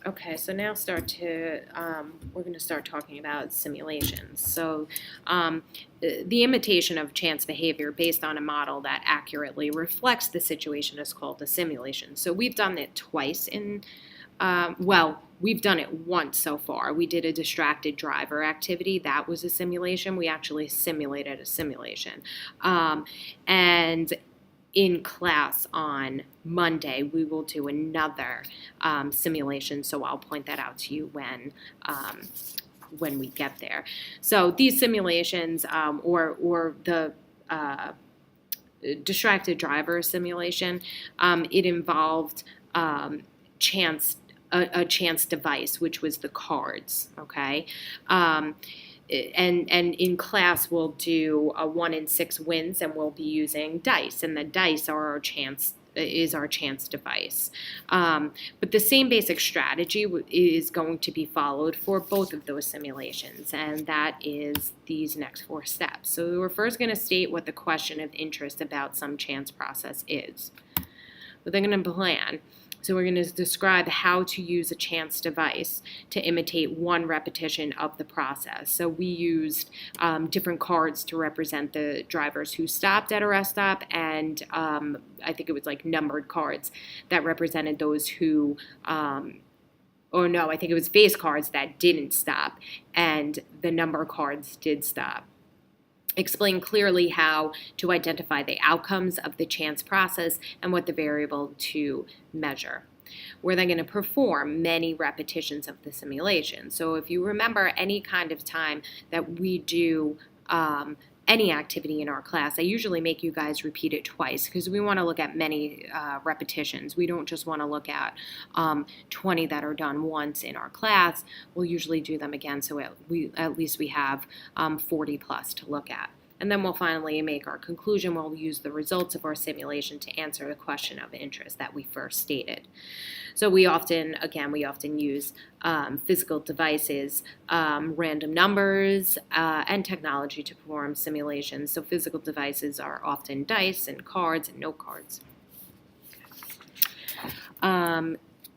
Okay, so now we're going to start talking about simulations. So, the imitation of chance behavior based on a model that accurately reflects the situation is called a simulation. So we've done it twice we've done it once so far. We did a distracted driver activity. That was a simulation. We actually simulated a simulation. And in class on Monday, we will do another simulation. So I'll point that out to you when we get there. So these simulations, or the distracted driver simulation, it involved chance a chance device, which was the cards. Okay. And in class we'll do a 1 in 6 wins, and we'll be using dice, and the dice are our chance device. But the same basic strategy is going to be followed for both of those simulations, and that is these next 4 steps. So we're first going to state what the question of interest about some chance process is. We're then going to plan. So we're going to describe how to use a chance device to imitate one repetition of the process. So we used different cards to represent the drivers who stopped at a rest stop, and I think it was like numbered cards that represented those who I think it was face cards that didn't stop, and the number cards did stop. Explain clearly how to identify the outcomes of the chance process and what the variable to measure. We're then going to perform many repetitions of the simulation. So if you remember any kind of time that we do any activity in our class, I usually make you guys repeat it twice because we want to look at many repetitions. We don't just want to look at 20 that are done once in our class. We'll usually do them again, so at least we have 40 plus to look at. And then we'll finally make our conclusion. We'll use the results of our simulation to answer the question of interest that we first stated. So we often use physical devices, random numbers, and technology to perform simulations. So physical devices are often dice and cards and note cards.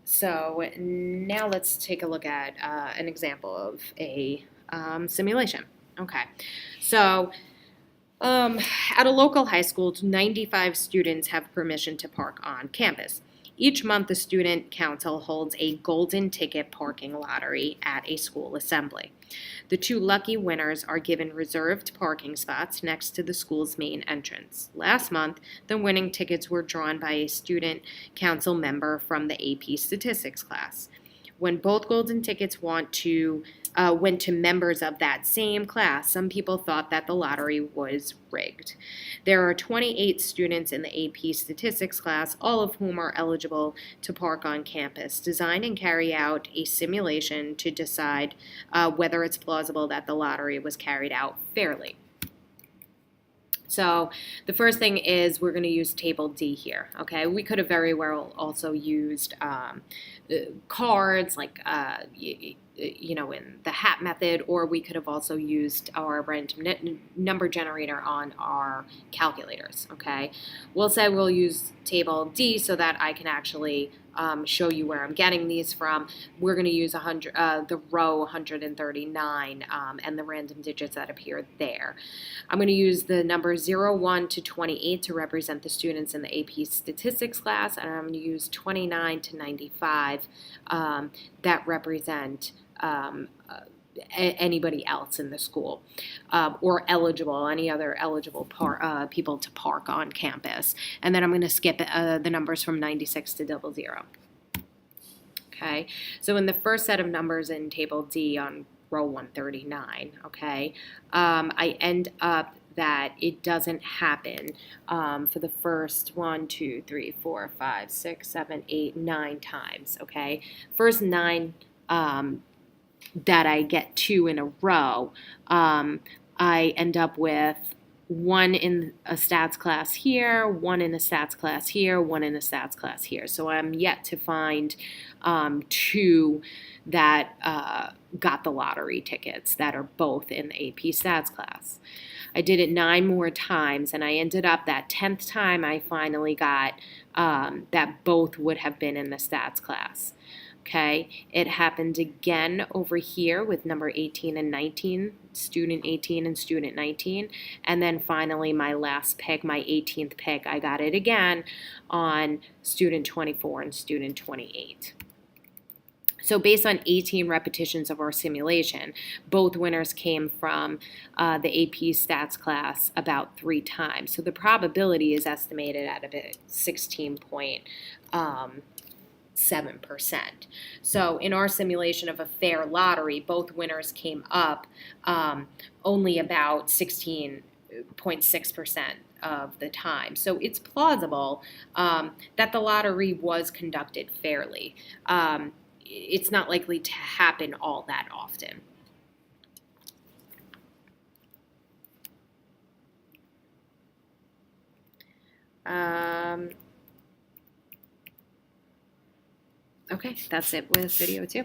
So now let's take a look at an example of a simulation. Okay, so at a local high school, 95 students have permission to park on campus. Each month, the student council holds a golden ticket parking lottery at a school assembly. The 2 lucky winners are given reserved parking spots next to the school's main entrance. Last month, the winning tickets were drawn by a student council member from the AP Statistics class. When both golden tickets went to members of that same class, some people thought that the lottery was rigged. There are 28 students in the AP Statistics class, all of whom are eligible to park on campus. Design and carry out a simulation to decide whether it's plausible that the lottery was carried out fairly. So the first thing is we're going to use table D here, okay? We could have very well also used cards like, in the hat method, or we could have also used our random number generator on our calculators, okay? We'll say we'll use table D so that I can actually show you where I'm getting these from. We're going to use the row 139 and the random digits that appear there. I'm going to use the numbers 1 to 28 to represent the students in the AP Statistics class, and I'm going to use 29 to 95 that represent anybody else in the school or any other eligible people to park on campus. And then I'm going to skip the numbers from 96 to 00. Okay, so in the first set of numbers in table D on row 139, okay, I end up that it doesn't happen for the first 1, 2, 3, 4, 5, 6, 7, 8, 9 times, okay? First 9 that I get 2 in a row, I end up with 1 in a stats class here, 1 in a stats class here, 1 in a stats class here. So I'm yet to find 2 that got the lottery tickets that are both in the AP stats class. I did it 9 more times, and I ended up that 10th time I finally got that both would have been in the stats class. Okay, it happened again over here with number 18 and 19, student 18 and student 19. And then finally, my last pick, my 18th pick, I got it again on student 24 and student 28. So based on 18 repetitions of our simulation, both winners came from the AP Stats class about 3 times. So the probability is estimated at about 16.7%. So in our simulation of a fair lottery, both winners came up only about 16.6% of the time. So it's plausible that the lottery was conducted fairly. It's not likely to happen all that often. Okay, that's it with video 2.